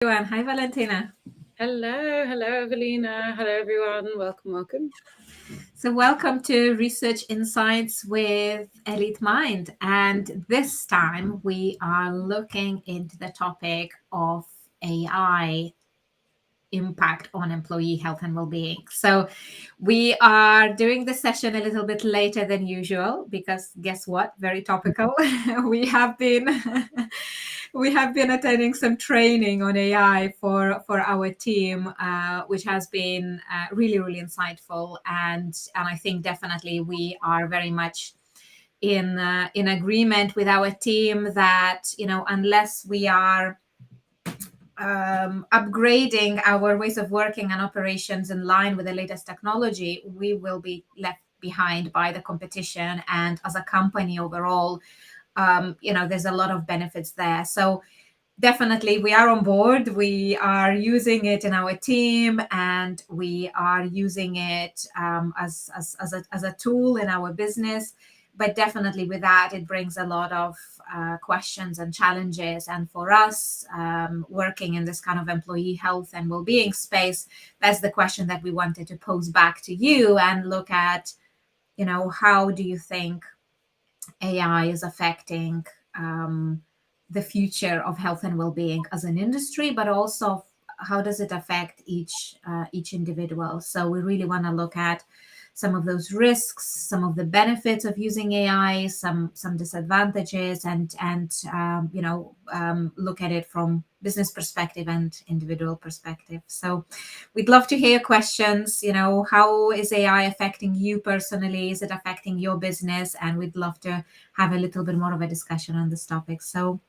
Everyone. Hi, Valentina. Hello, Evelina. Hello, everyone. Welcome. So, welcome to Research Insights with Elite Mind. And this time we are looking into the topic of AI impact on employee health and well-being. So we are doing the session a little bit later than usual because guess what? Very topical. we have been we have been attending some training on AI for our team, which has been really insightful, and I think definitely we are very much in agreement with our team that unless we are upgrading our ways of working and operations in line with the latest technology, we will be left behind by the competition. And as a company overall, there's a lot of benefits there. So definitely we are on board. We are using it in our team, and we are using it as a tool in our business. But definitely with that, it brings a lot of questions and challenges. And for us, working in this kind of employee health and well-being space, that's the question that we wanted to pose back to you and look at, how do you think AI is affecting the future of health and well-being as an industry, but also how does it affect each individual? So we really want to look at some of those risks, some of the benefits of using AI, some disadvantages, and look at it from business perspective and individual perspective. So we'd love to hear questions. How is AI affecting you personally? Is it affecting your business? And we'd love to have a little bit more of a discussion on this topic. So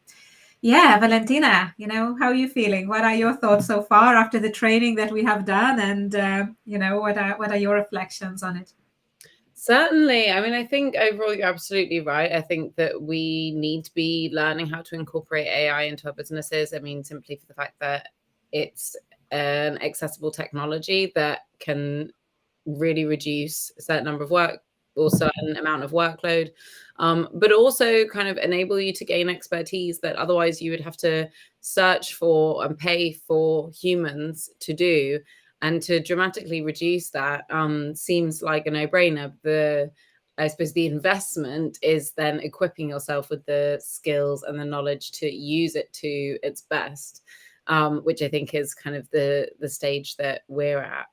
yeah, Valentina, how are you feeling? What are your thoughts so far after the training that we have done? And, what are your reflections on it? Certainly. I mean, I think overall you're absolutely right. I think that we need to be learning how to incorporate AI into our businesses. I mean, simply for the fact that it's an accessible technology that can really reduce a certain number of work or certain amount of workload, but also kind of enable you to gain expertise that otherwise you would have to search for and pay for humans to do. And to dramatically reduce that seems like a no-brainer. I suppose the investment is then equipping yourself with the skills and the knowledge to use it to its best, which I think is kind of the stage that we're at.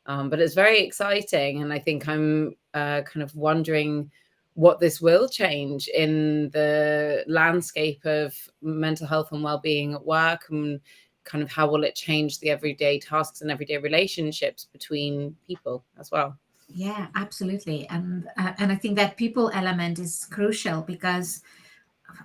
But it's very exciting, and I think I'm kind of wondering what this will change in the landscape of mental health and well-being at work, and kind of how will it change the everyday tasks and everyday relationships between people as well. Yeah, absolutely. And I think that people element is crucial because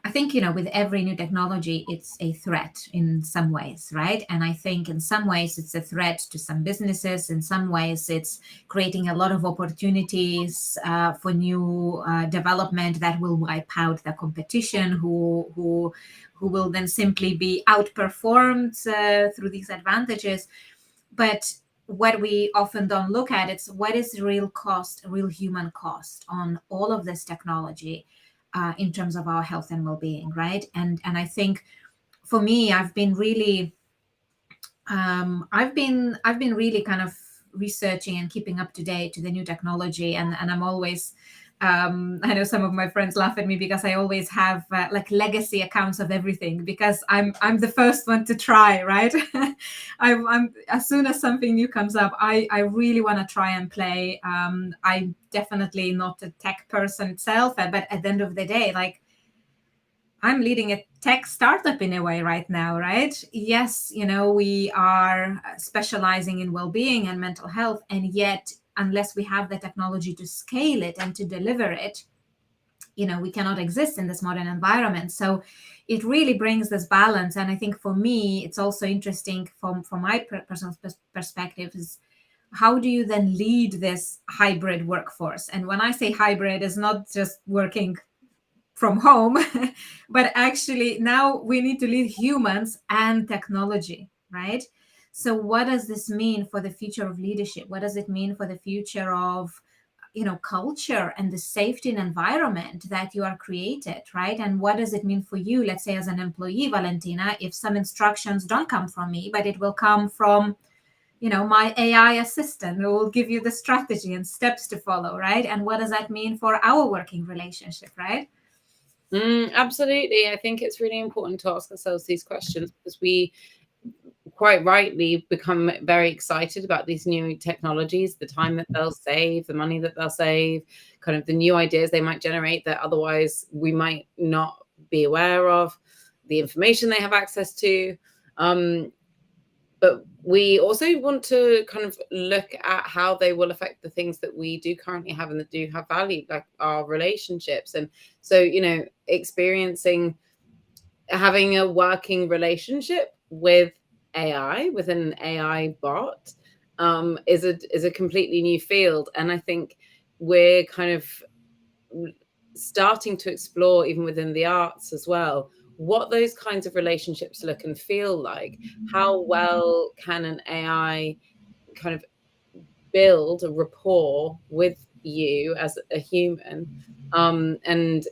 I think, with every new technology, it's a threat in some ways, right? And I think in some ways it's a threat to some businesses. In some ways, it's creating a lot of opportunities for new development that will wipe out the competition, who will then simply be outperformed through these advantages. But what we often don't look at is what is the real cost, real human cost on all of this technology in terms of our health and well-being, right? And I think for me, I've been really kind of researching and keeping up to date to the new technology, and I'm always I know some of my friends laugh at me because I always have like legacy accounts of everything because I'm the first one to try, right? I'm as soon as something new comes up, I really want to try and play. I'm definitely not a tech person itself, but at the end of the day, like I'm leading a tech startup in a way right now, right? Yes, we are specializing in well-being and mental health, and yet unless we have the technology to scale it and to deliver it, we cannot exist in this modern environment. So it really brings this balance. And I think for me, it's also interesting from my personal perspective is how do you then lead this hybrid workforce? And when I say hybrid, it's not just working from home, but actually now we need to lead humans and technology, right? So what does this mean for the future of leadership? What does it mean for the future of culture and the safety and environment that you are created, right? And what does it mean for you, let's say as an employee, Valentina, if some instructions don't come from me, but it will come from my AI assistant who will give you the strategy and steps to follow, right? And what does that mean for our working relationship, right? Absolutely. I think it's really important to ask ourselves these questions because we quite rightly become very excited about these new technologies, the time that they'll save, the money that they'll save, kind of the new ideas they might generate that otherwise we might not be aware of, the information they have access to. But we also want to kind of look at how they will affect the things that we do currently have and that do have value, like our relationships. And so, having a working relationship with AI, with an AI bot, is a completely new field. And I think we're kind of starting to explore, even within the arts as well, what those kinds of relationships look and feel like. How well can an AI kind of build a rapport with you as a human, and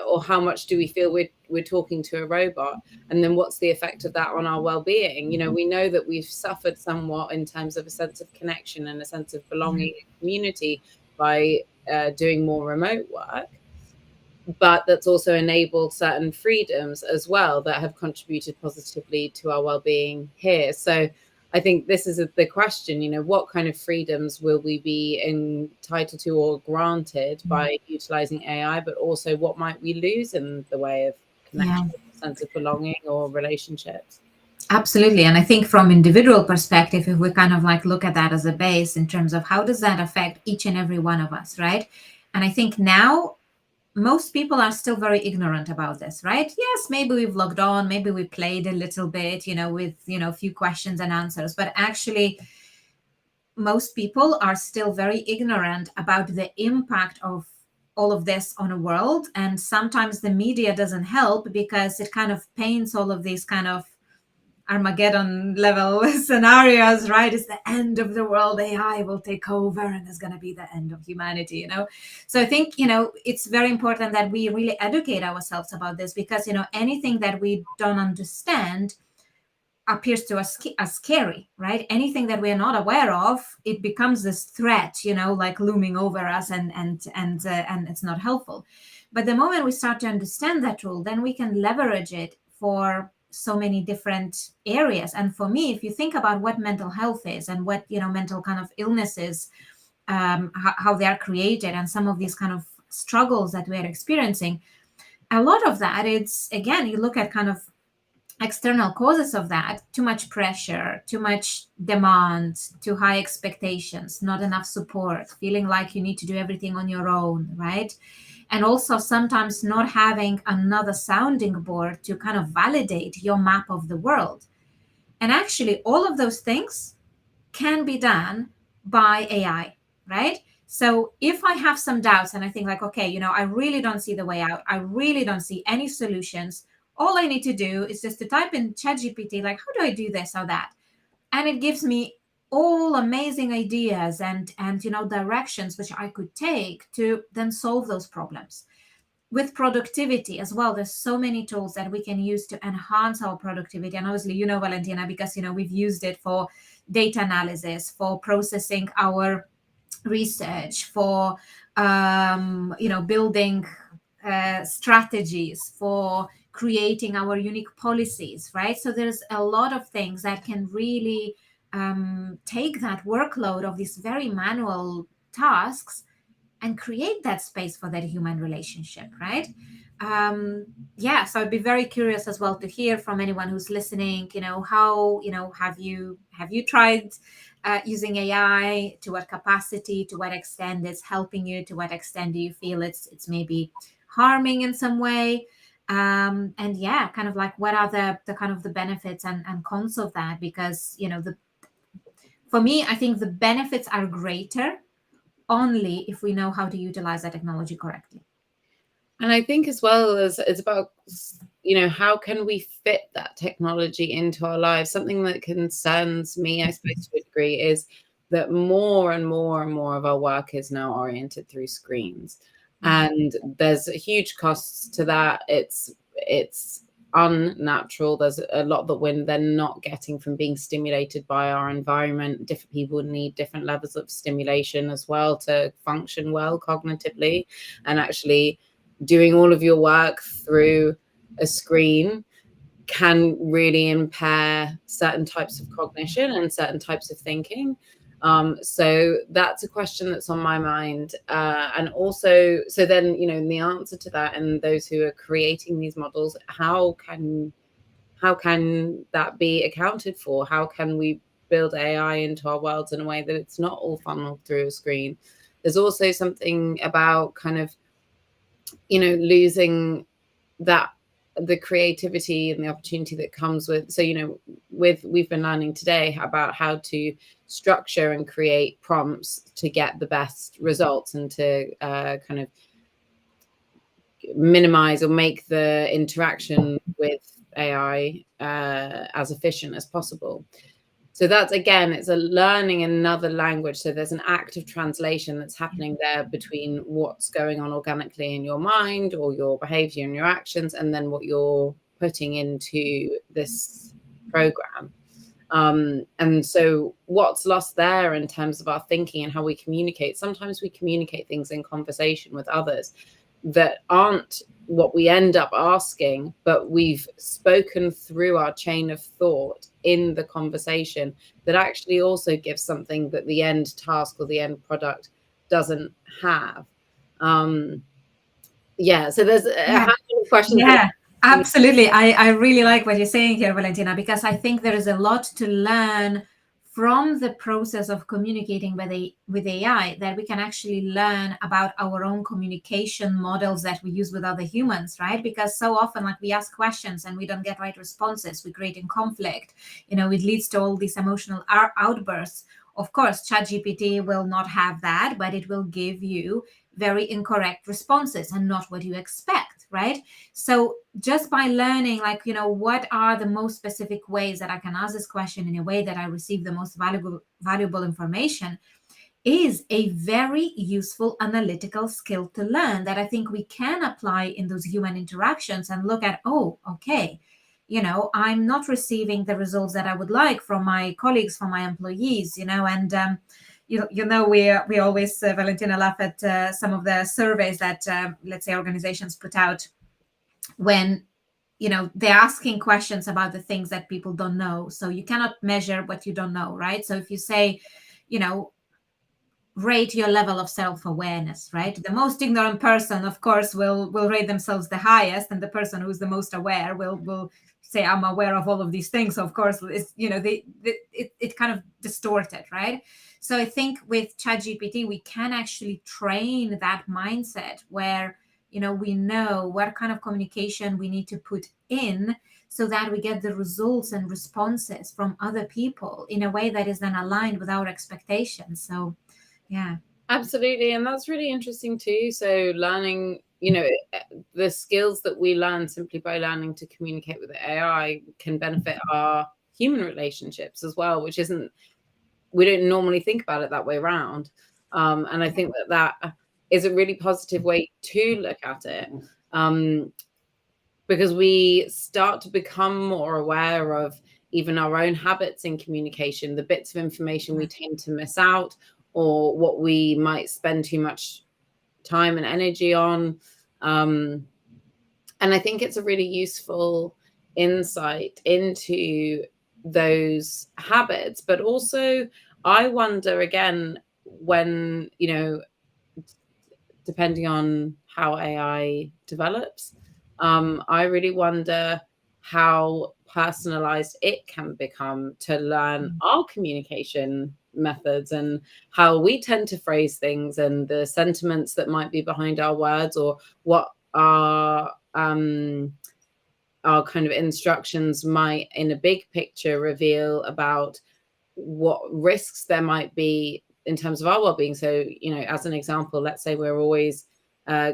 or how much do we feel we're talking to a robot, and then what's the effect of that on our well-being? We know that we've suffered somewhat in terms of a sense of connection and a sense of belonging and community by doing more remote work, but that's also enabled certain freedoms as well that have contributed positively to our well-being here. So I think this is the question, what kind of freedoms will we be entitled to or granted by utilizing AI, but also what might we lose in the way of connection, sense of belonging or relationships? Absolutely. And I think from individual perspective, if we kind of like look at that as a base in terms of how does that affect each and every one of us, right? And I think now most people are still very ignorant about this, right? Yes, maybe we've logged on, maybe we played a little bit, with, a few questions and answers, but actually most people are still very ignorant about the impact of all of this on a world. And sometimes the media doesn't help because it kind of paints all of these kind of Armageddon level scenarios, right? It's the end of the world, AI will take over and it's going to be the end of humanity, So I think, it's very important that we really educate ourselves about this because, anything that we don't understand appears to us as scary, right? Anything that we are not aware of, it becomes this threat, like looming over us, and it's not helpful. But the moment we start to understand that tool, then we can leverage it for so many different areas. And for me, if you think about what mental health is and what mental kind of illnesses, how they are created, and some of these kind of struggles that we are experiencing, a lot of that, it's again, you look at kind of external causes of that: too much pressure, too much demand, too high expectations, not enough support, feeling like you need to do everything on your own, right? And also sometimes not having another sounding board to kind of validate your map of the world. And actually all of those things can be done by AI, right? So if I have some doubts and I think like, okay, I really don't see the way out, I really don't see any solutions, all I need to do is just to type in ChatGPT, like, how do I do this or that? And it gives me all amazing ideas and directions which I could take to then solve those problems. With productivity as well, there's so many tools that we can use to enhance our productivity. And obviously, Valentina, because we've used it for data analysis, for processing our research, for building strategies, for creating our unique policies, right? So there's a lot of things that can really take that workload of these very manual tasks and create that space for that human relationship, right? So I'd be very curious as well to hear from anyone who's listening, how have you tried using AI? To what capacity, to what extent it's helping you, to what extent do you feel it's maybe harming in some way? And kind of like, what are the kind of the benefits and cons of that? Because for me, I think the benefits are greater only if we know how to utilize that technology correctly. And I think as well as it's about, how can we fit that technology into our lives? Something that concerns me, I suppose, to a degree, is that more and more and more of our work is now oriented through screens. And there's huge costs to that. It's unnatural. There's a lot that we're then not getting from being stimulated by our environment. Different people need different levels of stimulation as well to function well cognitively. And actually doing all of your work through a screen can really impair certain types of cognition and certain types of thinking. So that's a question that's on my mind. And also, so then, in the answer to that, and those who are creating these models, how can that be accounted for? How can we build AI into our worlds in a way that it's not all funneled through a screen? There's also something about kind of, losing that, the creativity and the opportunity that comes with, so we've been learning today about how to structure and create prompts to get the best results and to kind of minimize or make the interaction with AI as efficient as possible. So that's, again, it's a learning another language. So there's an active translation that's happening there between what's going on organically in your mind or your behavior and your actions, and then what you're putting into this program. And so what's lost there in terms of our thinking and how we communicate, sometimes we communicate things in conversation with others that aren't what we end up asking, but we've spoken through our chain of thought in the conversation that actually also gives something that the end task or the end product doesn't have. So there's a handful of questions. Yeah, absolutely. I really like what you're saying here, Valentina, because I think there is a lot to learn from the process of communicating with AI, that we can actually learn about our own communication models that we use with other humans, right? Because so often, like, we ask questions and we don't get right responses, we're creating conflict, it leads to all these emotional outbursts. Of course, ChatGPT will not have that, but it will give you very incorrect responses and not what you expect, right? So just by learning, what are the most specific ways that I can ask this question in a way that I receive the most valuable information, is a very useful analytical skill to learn, that I think we can apply in those human interactions and look at, oh, okay, I'm not receiving the results that I would like from my colleagues, from my employees, and we always, Valentina, laugh at some of the surveys that, let's say, organizations put out when they're asking questions about the things that people don't know. So you cannot measure what you don't know, right? So if you say, rate your level of self-awareness, right? The most ignorant person, of course, will rate themselves the highest, and the person who's the most aware will say, I'm aware of all of these things. So of course, it's, it kind of distorted, right? So I think with ChatGPT, we can actually train that mindset where, we know what kind of communication we need to put in so that we get the results and responses from other people in a way that is then aligned with our expectations. So yeah, absolutely. And that's really interesting too. So learning, the skills that we learn simply by learning to communicate with AI can benefit our human relationships as well, which we don't normally think about it that way around. And I think that is a really positive way to look at it, because we start to become more aware of even our own habits in communication, the bits of information we tend to miss out, or what we might spend too much time and energy on. And I think it's a really useful insight into those habits. But also, I wonder, again, when, depending on how AI develops, I really wonder how personalized it can become to learn our communication methods and how we tend to phrase things and the sentiments that might be behind our words, or what our kind of instructions might in a big picture reveal about what risks there might be in terms of our well-being. So, as an example, let's say we're always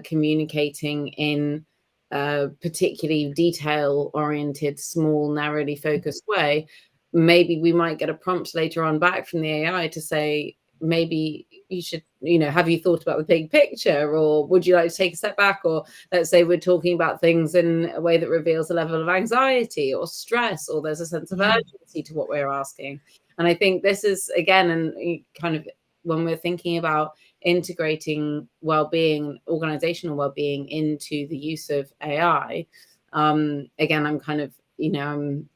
communicating in a particularly detail-oriented, small, narrowly focused way. maybe we might get a prompt later on back from the AI to say, maybe you should, have you thought about the big picture, or would you like to take a step back? Or let's say we're talking about things in a way that reveals a level of anxiety or stress, or there's a sense of urgency to what we're asking. And I think this is, again, and kind of when we're thinking about integrating well-being, organizational well-being into the use of AI, again, I'm kind of, I'm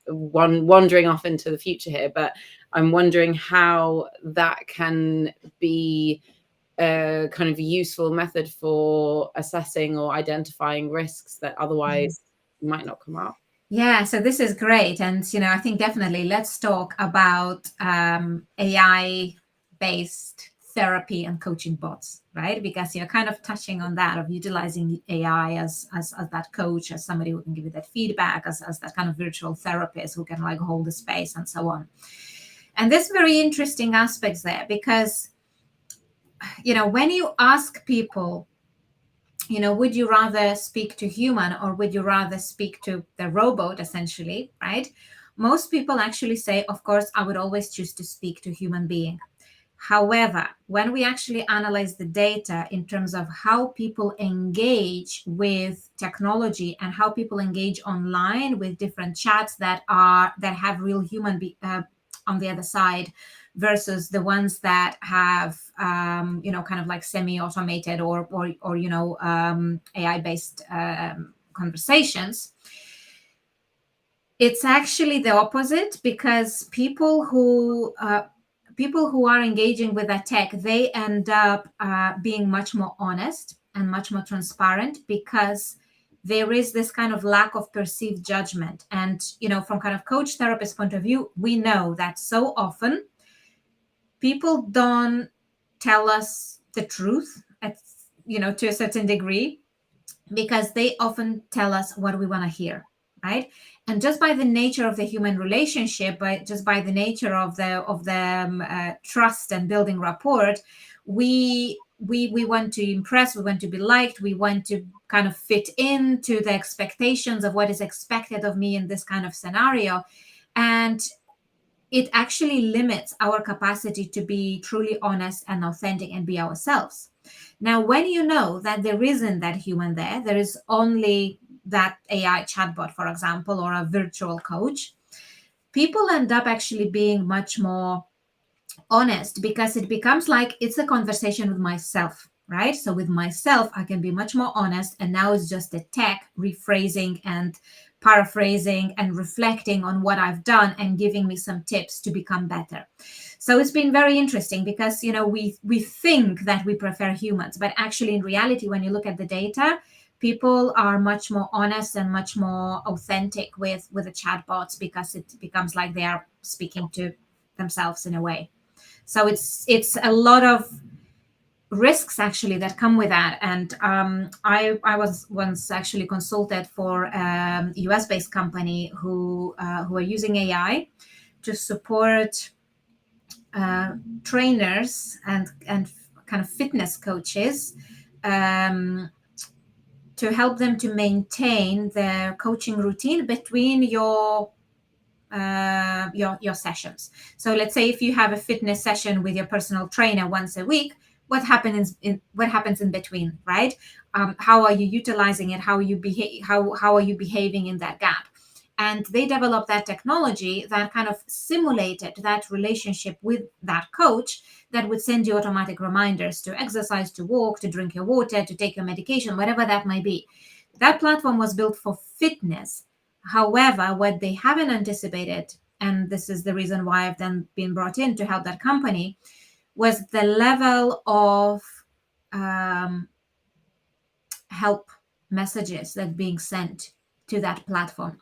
wandering off into the future here, but I'm wondering how that can be a kind of useful method for assessing or identifying risks that otherwise might not come up. Yeah, so this is great. And, I think definitely let's talk about AI based therapy and coaching bots, right? Because you're kind of touching on that, of utilizing AI as that coach, as somebody who can give you that feedback, as that kind of virtual therapist who can like hold the space and so on. And there's very interesting aspects there because, when you ask people, would you rather speak to human or would you rather speak to the robot, essentially, right? Most people actually say, of course, I would always choose to speak to human being. However, when we actually analyze the data in terms of how people engage with technology and how people engage online with different chats that have real human on the other side versus the ones that have kind of like semi-automated or AI based conversations, it's actually the opposite, because people who are engaging with that tech, they end up being much more honest and much more transparent, because there is this kind of lack of perceived judgment. And from kind of coach therapist point of view, we know that so often people don't tell us the truth to a certain degree, because they often tell us what we want to hear, right? And just by the nature of the human relationship, just by the nature of the trust and building rapport, we want to impress, we want to be liked, we want to kind of fit into the expectations of what is expected of me in this kind of scenario. And it actually limits our capacity to be truly honest and authentic and be ourselves. Now, when you know that there isn't that human there is only that AI chatbot, for example, or a virtual coach, people end up actually being much more honest, because it becomes like it's a conversation with myself, right? So with myself, I can be much more honest. And now it's just a tech rephrasing and paraphrasing and reflecting on what I've done and giving me some tips to become better. So it's been very interesting because, we think that we prefer humans, but actually in reality, when you look at the data, people are much more honest and much more authentic with the chatbots, because it becomes like they are speaking to themselves in a way. So it's a lot of risks actually that come with that. And I was once actually consulted for a US based company who are using AI to support trainers and kind of fitness coaches, to help them to maintain their coaching routine between your sessions. So let's say if you have a fitness session with your personal trainer once a week, what happens in between, right? How are you utilizing it? How are you behaving in that gap? And they developed that technology that kind of simulated that relationship with that coach, that would send you automatic reminders to exercise, to walk, to drink your water, to take your medication, whatever that might be. That platform was built for fitness. However, what they haven't anticipated, and this is the reason why I've then been brought in to help that company, was the level of help messages that being sent to that platform.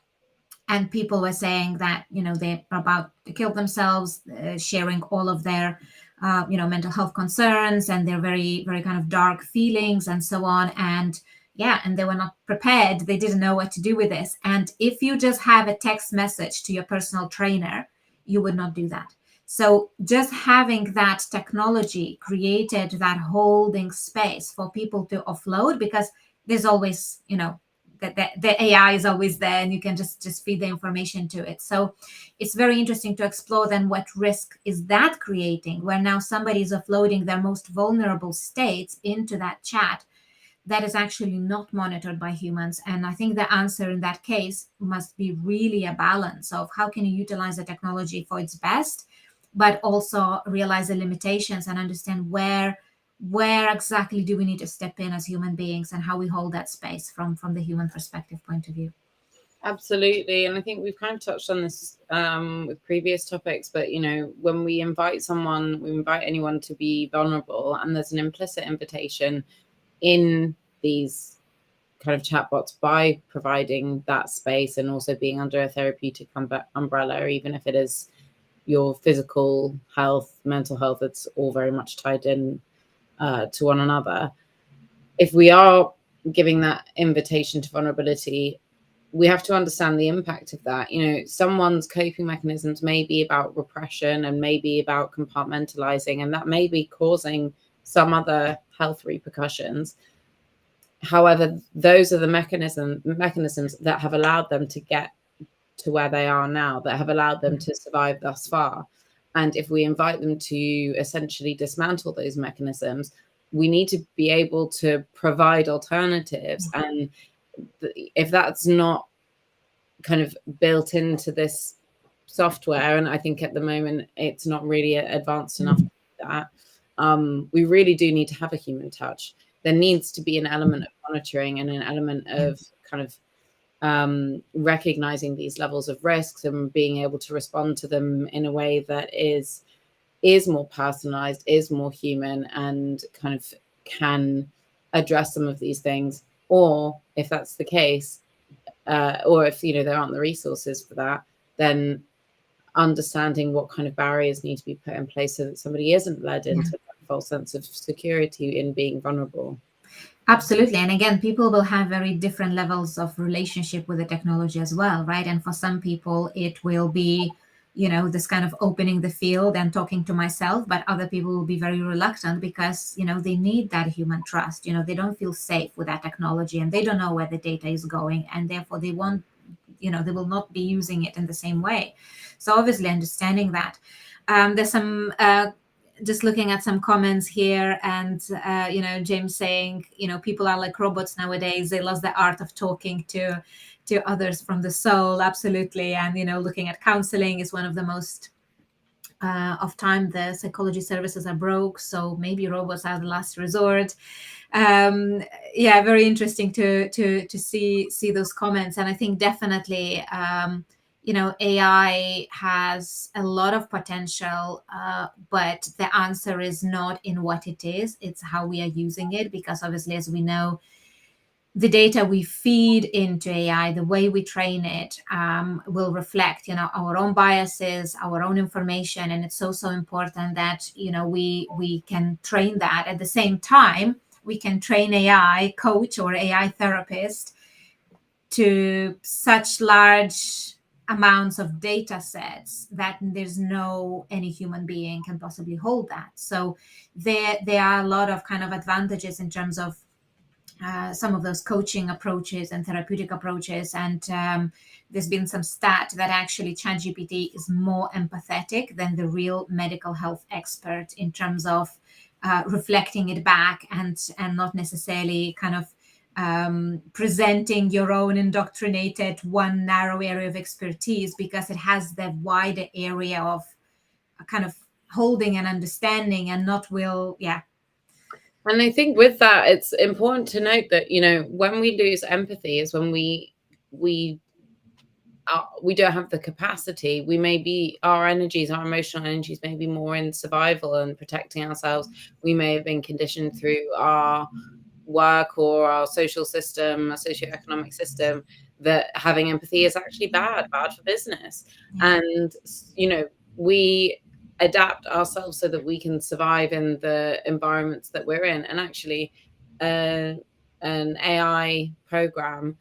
And people were saying that, they're about to kill themselves, sharing all of their, mental health concerns and their very, very kind of dark feelings and so on. And yeah, and they were not prepared. They didn't know what to do with this. And if you just have a text message to your personal trainer, you would not do that. So just having that technology created that holding space for people to offload, because there's always, the AI is always there, and you can just feed the information to it. So it's very interesting to explore then what risk is that creating, where now somebody is offloading their most vulnerable states into that chat that is actually not monitored by humans. And I think the answer in that case must be really a balance of how can you utilize the technology for its best, but also realize the limitations and understand where exactly do we need to step in as human beings, and how we hold that space from the human perspective point of view. Absolutely. And I think we've kind of touched on this with previous topics, but when we invite someone, we invite anyone to be vulnerable, and there's an implicit invitation in these kind of chatbots by providing that space and also being under a therapeutic umbrella, even if it is your physical health, mental health, it's all very much tied in to one another. If we are giving that invitation to vulnerability, we have to understand the impact of that. Someone's coping mechanisms may be about repression and maybe about compartmentalizing, and that may be causing some other health repercussions. However, those are the mechanisms that have allowed them to get to where they are now, that have allowed them to survive thus far. And if we invite them to essentially dismantle those mechanisms, we need to be able to provide alternatives. And if that's not kind of built into this software, and I think at the moment it's not really advanced enough to do that, we really do need to have a human touch. There needs to be an element of monitoring and an element of kind of recognizing these levels of risks and being able to respond to them in a way that is more personalized, is more human, and kind of can address some of these things. Or if that's the case, or if there aren't the resources for that, then understanding what kind of barriers need to be put in place so that somebody isn't led into that false sense of security in being vulnerable. Absolutely. And again, people will have very different levels of relationship with the technology as well, right? And for some people, it will be, this kind of opening the field and talking to myself, but other people will be very reluctant because, they need that human trust. They don't feel safe with that technology, and they don't know where the data is going, and therefore they won't, they will not be using it in the same way. So obviously understanding that. There's some just looking at some comments here, and James saying, people are like robots nowadays, they lost the art of talking to others from the soul. Absolutely. And looking at counseling is one of the most of time the psychology services are broke, so maybe robots are the last resort. Very interesting to see those comments. And I think definitely AI has a lot of potential, but the answer is not in what it is, it's how we are using it. Because obviously, as we know, the data we feed into AI, the way we train it, will reflect, our own biases, our own information. And it's so important that, we can train that. At the same time, we can train AI coach or AI therapist to such large amounts of data sets that there's any human being can possibly hold that. So there are a lot of kind of advantages in terms of some of those coaching approaches and therapeutic approaches. And there's been some stat that actually ChatGPT is more empathetic than the real medical health expert in terms of reflecting it back, and not necessarily kind of presenting your own indoctrinated one narrow area of expertise, because it has the wider area of kind of holding and understanding, and not And I think with that, it's important to note that, when we lose empathy is when we don't have the capacity. We may be, our emotional energies may be more in survival and protecting ourselves. We may have been conditioned through our work or our social system, our socioeconomic system, that having empathy is actually bad for business. And, we adapt ourselves so that we can survive in the environments that we're in. And actually, an AI program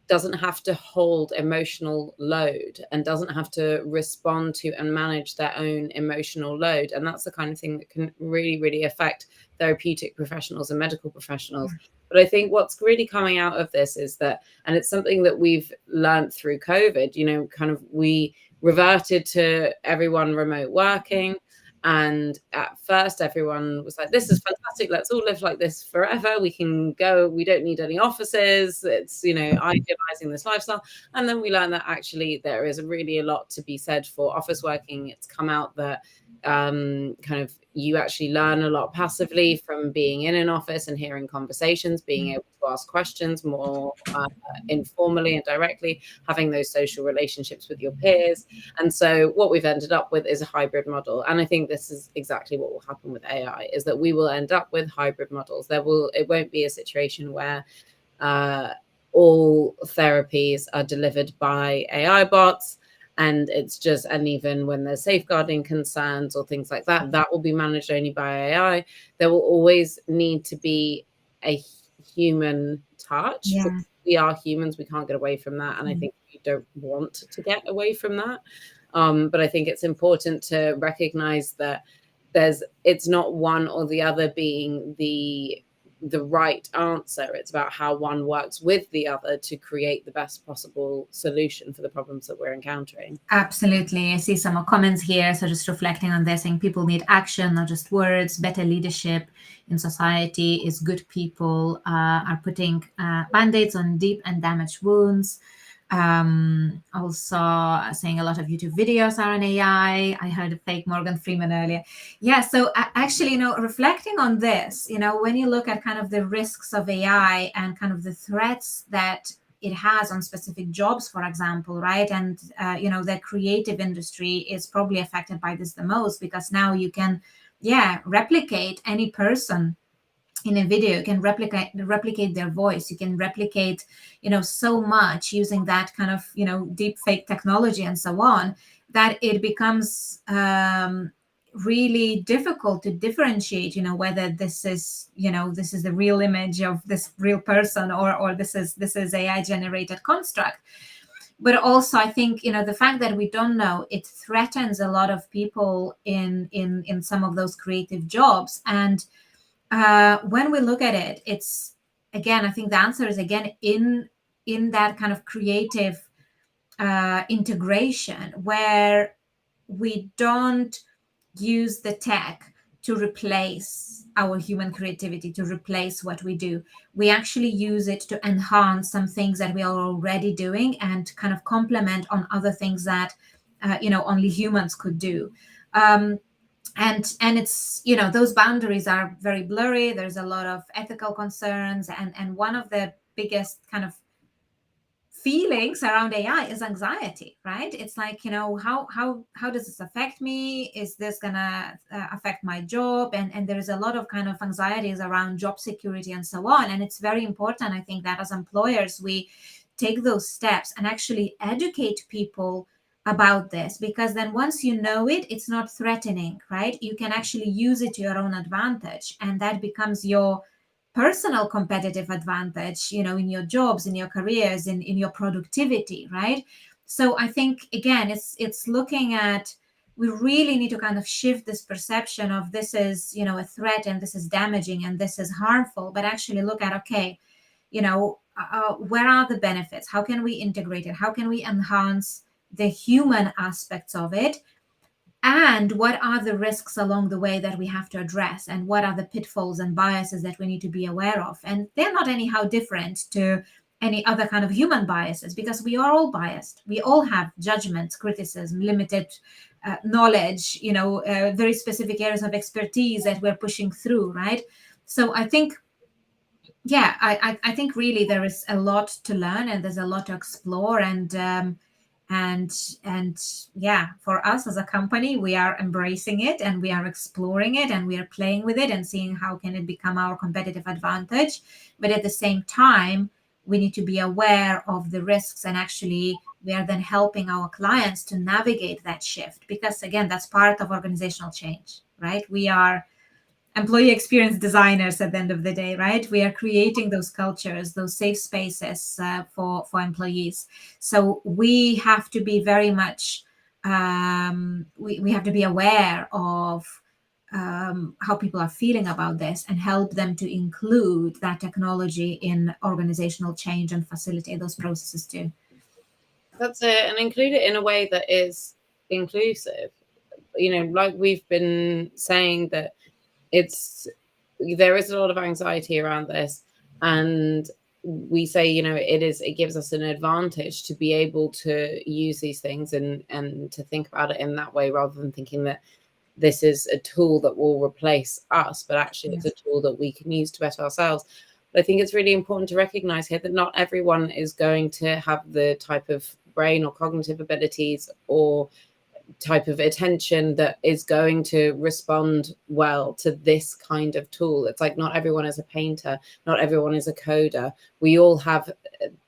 doesn't have to hold emotional load and doesn't have to respond to and manage their own emotional load. And that's the kind of thing that can really, really affect therapeutic professionals and medical professionals. But I think what's really coming out of this is that, and it's something that we've learned through COVID, kind of we reverted to everyone remote working. And at first, everyone was like, this is fantastic. Let's all live like this forever. We can go. We don't need any offices. It's, idealizing this lifestyle. And then we learned that actually there is really a lot to be said for office working. It's come out that kind of you actually learn a lot passively from being in an office and hearing conversations, being able to ask questions more informally and directly, having those social relationships with your peers. And so what we've ended up with is a hybrid model. And I think this is exactly what will happen with AI, is that we will end up with hybrid models. It won't be a situation where all therapies are delivered by AI bots. And even when there's safeguarding concerns or things like that, that will be managed only by AI. There will always need to be a human touch. Yeah. Because we are humans, we can't get away from that. And I think we don't want to get away from that. But I think it's important to recognize that it's not one or the other being the right answer. It's about how one works with the other to create the best possible solution for the problems that we're encountering. Absolutely. I see some comments here. So just reflecting on this, saying people need action, not just words. Better leadership in society is good people are putting band-aids on deep and damaged wounds. Also saying a lot of YouTube videos are on AI. I heard a fake Morgan Freeman earlier. Yeah. So actually, reflecting on this, when you look at kind of the risks of AI and kind of the threats that it has on specific jobs, for example, right? And, the creative industry is probably affected by this the most, because now you can, replicate any person in a video. You can replicate their voice. You can replicate, so much using that kind of, deep fake technology and so on, that it becomes really difficult to differentiate, whether this is the real image of this real person, or this is AI generated construct. But also, I think, the fact that we don't know, it threatens a lot of people in some of those creative jobs. And when we look at it, it's, again, I think the answer is, again, in that kind of creative integration, where we don't use the tech to replace our human creativity, to replace what we do. We actually use it to enhance some things that we are already doing, and kind of complement on other things that only humans could do. And it's, those boundaries are very blurry. There's a lot of ethical concerns, and one of the biggest kind of feelings around AI is anxiety, right? It's like, how does this affect me? Is this gonna affect my job? And there is a lot of kind of anxieties around job security and so on. And it's very important, I think, that as employers we take those steps and actually educate people about this, because then once you know it, it's not threatening, right? You can actually use it to your own advantage, and that becomes your personal competitive advantage, in your jobs, in your careers, in your productivity, right? So I think, again, it's looking at, we really need to kind of shift this perception of this is, a threat, and this is damaging, and this is harmful, but actually look at, okay, where are the benefits? How can we integrate it? How can we enhance the human aspects of it? And what are the risks along the way that we have to address? And what are the pitfalls and biases that we need to be aware of? And they're not anyhow different to any other kind of human biases, because we are all biased. We all have judgments, criticism, limited knowledge, very specific areas of expertise that we're pushing through, right? So I think, I think really there is a lot to learn, and there's a lot to explore. And yeah, for us as a company, we are embracing it, and we are exploring it, and we are playing with it, and seeing how can it become our competitive advantage. But at the same time, we need to be aware of the risks, and actually we are then helping our clients to navigate that shift, because again, that's part of organizational change, right? We are employee experience designers at the end of the day, right? We are creating those cultures, those safe spaces for employees. So we have to be very much we have to be aware of how people are feeling about this and help them to include that technology in organizational change and facilitate those processes too. That's it, and include it in a way that is inclusive. Like we've been saying, that there is a lot of anxiety around this, and we say, it gives us an advantage to be able to use these things and to think about it in that way, rather than thinking that this is a tool that will replace us, but actually it's a tool that we can use to better ourselves. But I think it's really important to recognize here that not everyone is going to have the type of brain or cognitive abilities or type of attention that is going to respond well to this kind of tool. It's like not everyone is a painter, not everyone is a coder. We all have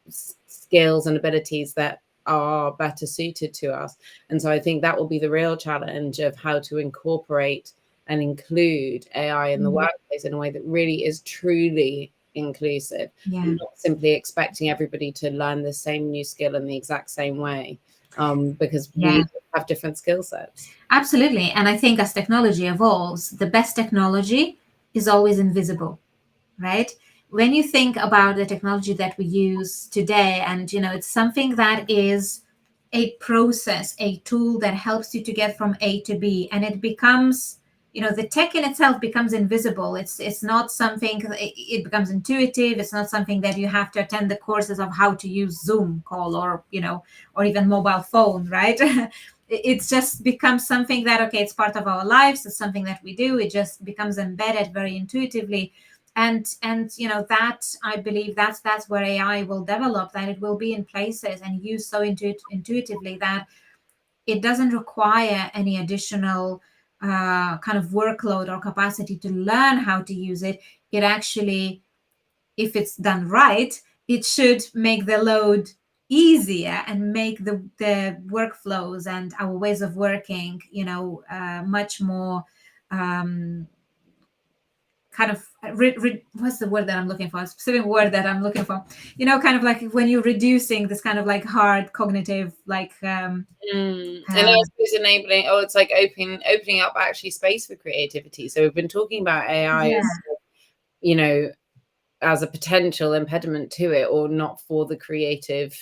skills and abilities that are better suited to us. And so I think that will be the real challenge of how to incorporate and include AI in the workplace in a way that really is truly inclusive, and not simply expecting everybody to learn the same new skill in the exact same way, because we have different skill sets. Absolutely. And I think as technology evolves, the best technology is always invisible, right? When you think about the technology that we use today, and it's something that is a process, a tool that helps you to get from A to B, and it becomes, the tech in itself becomes invisible. It's not something, it becomes intuitive. It's not something that you have to attend the courses of how to use Zoom call, or or even mobile phone, right? It's just becomes something that, okay, it's part of our lives. It's something that we do. It just becomes embedded very intuitively. And that, I believe, that's where AI will develop, that it will be in places and used so intuitively that it doesn't require any additional kind of workload or capacity to learn how to use it. It actually, if it's done right, it should make the load easier and make the workflows and our ways of working much more kind of what's the word that I'm looking for? A specific word that I'm looking for. Kind of like when you're reducing this kind of like hard cognitive, like and I suppose enabling. Oh, it's like opening up actually space for creativity. So we've been talking about AI as, as a potential impediment to it, or not for the creative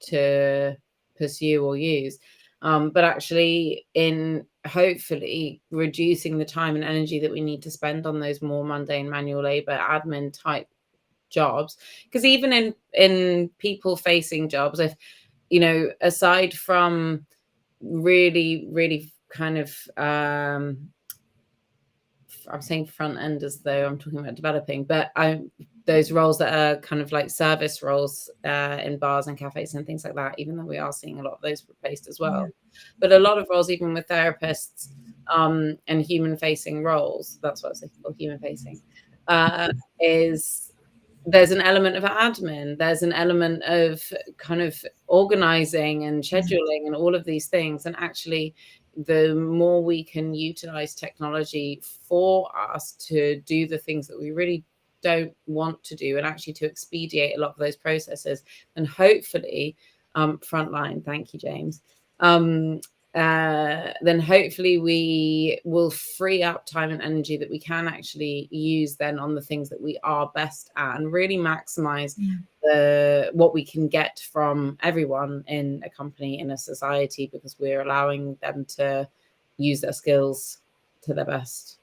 to pursue or use. But actually, in hopefully reducing the time and energy that we need to spend on those more mundane manual labor, admin type jobs. Because even in people facing jobs, if aside from really, really kind of I'm saying front end as though I'm talking about developing, but those roles that are kind of like service roles in bars and cafes and things like that, even though we are seeing a lot of those replaced as well. But a lot of roles, even with therapists and human facing roles, that's what I was thinking, or human facing, is there's an element of admin, there's an element of kind of organizing and scheduling and all of these things. And actually, the more we can utilize technology for us to do the things that we really don't want to do, and actually to expedite a lot of those processes, and hopefully frontline, thank you, James, then hopefully we will free up time and energy that we can actually use then on the things that we are best at, and really maximize what we can get from everyone in a company, in a society, because we're allowing them to use their skills to their best.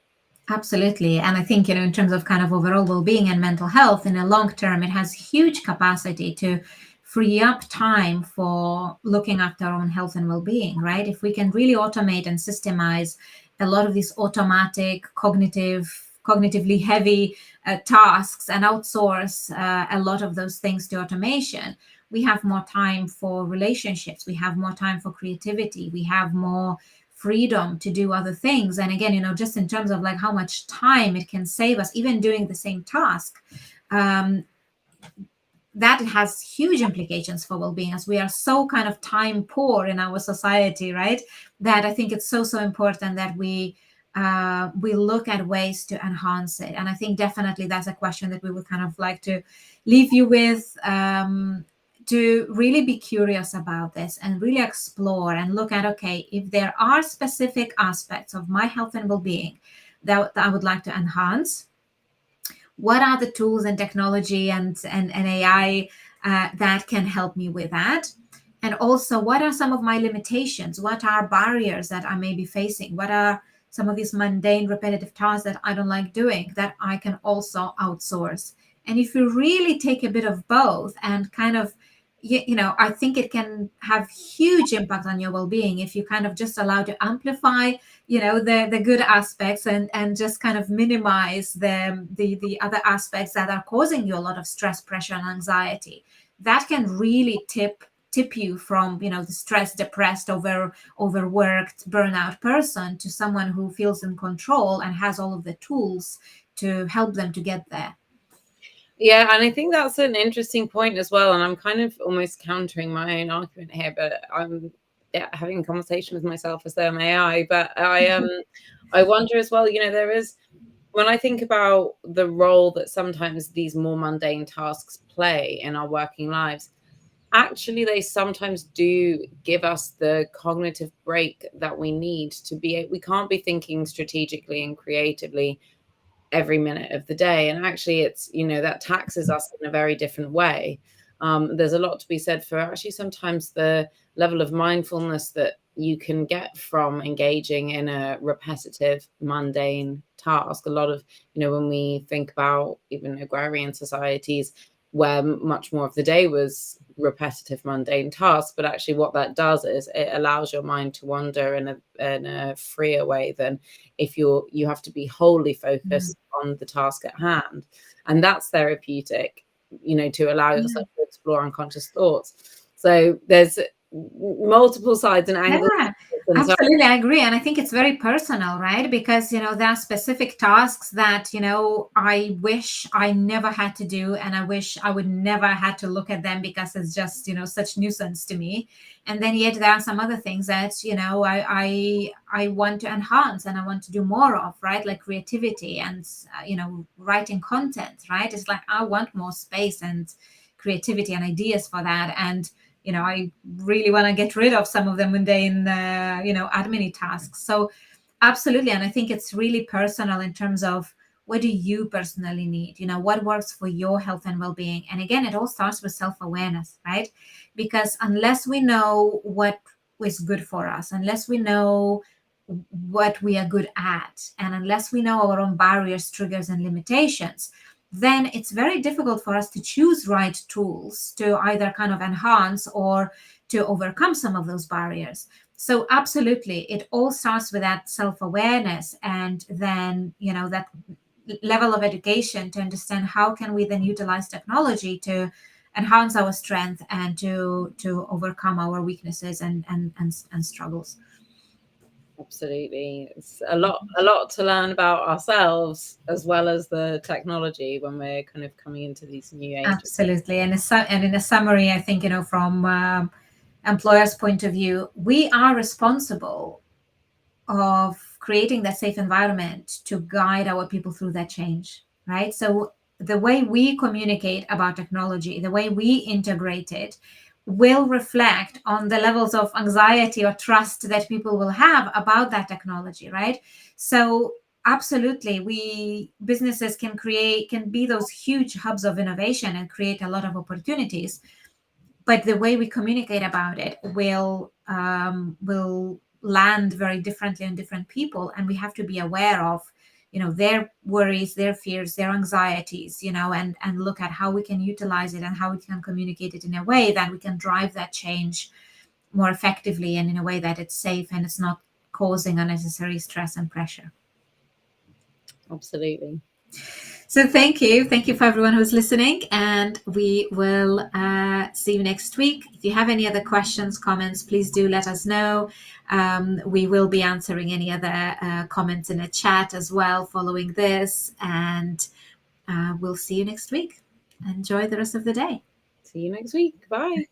Absolutely. And I think, in terms of kind of overall well-being and mental health in a long term, it has huge capacity to free up time for looking after our own health and well-being, right? If we can really automate and systemize a lot of these automatic, cognitively heavy tasks, and outsource a lot of those things to automation, we have more time for relationships, we have more time for creativity, we have more freedom to do other things. And again, just in terms of like how much time it can save us, even doing the same task, that has huge implications for well-being, as we are so kind of time poor in our society, right? That I think it's so important that we we look at ways to enhance it. And I think definitely that's a question that we would kind of like to leave you with, to really be curious about this and really explore and look at, okay, if there are specific aspects of my health and well-being that I would like to enhance, what are the tools and technology and AI that can help me with that? And also, what are some of my limitations? What are barriers that I may be facing? What are some of these mundane, repetitive tasks that I don't like doing that I can also outsource? And if you really take a bit of both and kind of, I think it can have huge impact on your well-being if you kind of just allow to amplify, the good aspects, and just kind of minimize the other aspects that are causing you a lot of stress, pressure, and anxiety. That can really tip you from, the stressed, depressed, overworked, burnout person to someone who feels in control and has all of the tools to help them to get there. Yeah, and I think that's an interesting point as well. And I'm kind of almost countering my own argument here, but I'm having a conversation with myself as though I'm AI. But I wonder as well, there is, when I think about the role that sometimes these more mundane tasks play in our working lives, actually they sometimes do give us the cognitive break that we need to be. We can't be thinking strategically and creatively every minute of the day, and actually it's, that taxes us in a very different way. There's a lot to be said for actually sometimes the level of mindfulness that you can get from engaging in a repetitive, mundane task. A lot of, when we think about even agrarian societies where much more of the day was repetitive, mundane tasks, but actually what that does is it allows your mind to wander in a freer way than if you have to be wholly focused on the task at hand. And that's therapeutic, to allow yourself to explore unconscious thoughts. So there's multiple sides and angles. Yeah, absolutely. I agree. And I think it's very personal, right? Because, there are specific tasks that, I wish I never had to do. And I wish I would never had to look at them because it's just, such nuisance to me. And then yet there are some other things that, I want to enhance and I want to do more of, right? Like creativity and, writing content, right? It's like, I want more space and creativity and ideas for that. And I really want to get rid of some of the mundane, admin tasks. So absolutely. And I think it's really personal in terms of what do you personally need? What works for your health and well-being? And again, it all starts with self-awareness, right? Because unless we know what is good for us, unless we know what we are good at, and unless we know our own barriers, triggers, and limitations, then it's very difficult for us to choose right tools to either kind of enhance or to overcome some of those barriers. So absolutely, it all starts with that self-awareness, and then, that level of education to understand how can we then utilize technology to enhance our strength and to overcome our weaknesses and struggles. Absolutely. It's a lot to learn about ourselves as well as the technology when we're kind of coming into these new ages. Absolutely. And in a summary, I think, from employers' point of view, we are responsible of creating that safe environment to guide our people through that change, right? So the way we communicate about technology, the way we integrate it, will reflect on the levels of anxiety or trust that people will have about that technology, right? So absolutely, businesses can be those huge hubs of innovation and create a lot of opportunities, but the way we communicate about it will land very differently on different people, and we have to be aware of their worries, their fears, their anxieties, and look at how we can utilize it and how we can communicate it in a way that we can drive that change more effectively and in a way that it's safe and it's not causing unnecessary stress and pressure. Absolutely. So thank you. Thank you for everyone who's listening. And we will see you next week. If you have any other questions, comments, please do let us know. We will be answering any other comments in a chat as well following this. And we'll see you next week. Enjoy the rest of the day. See you next week. Bye.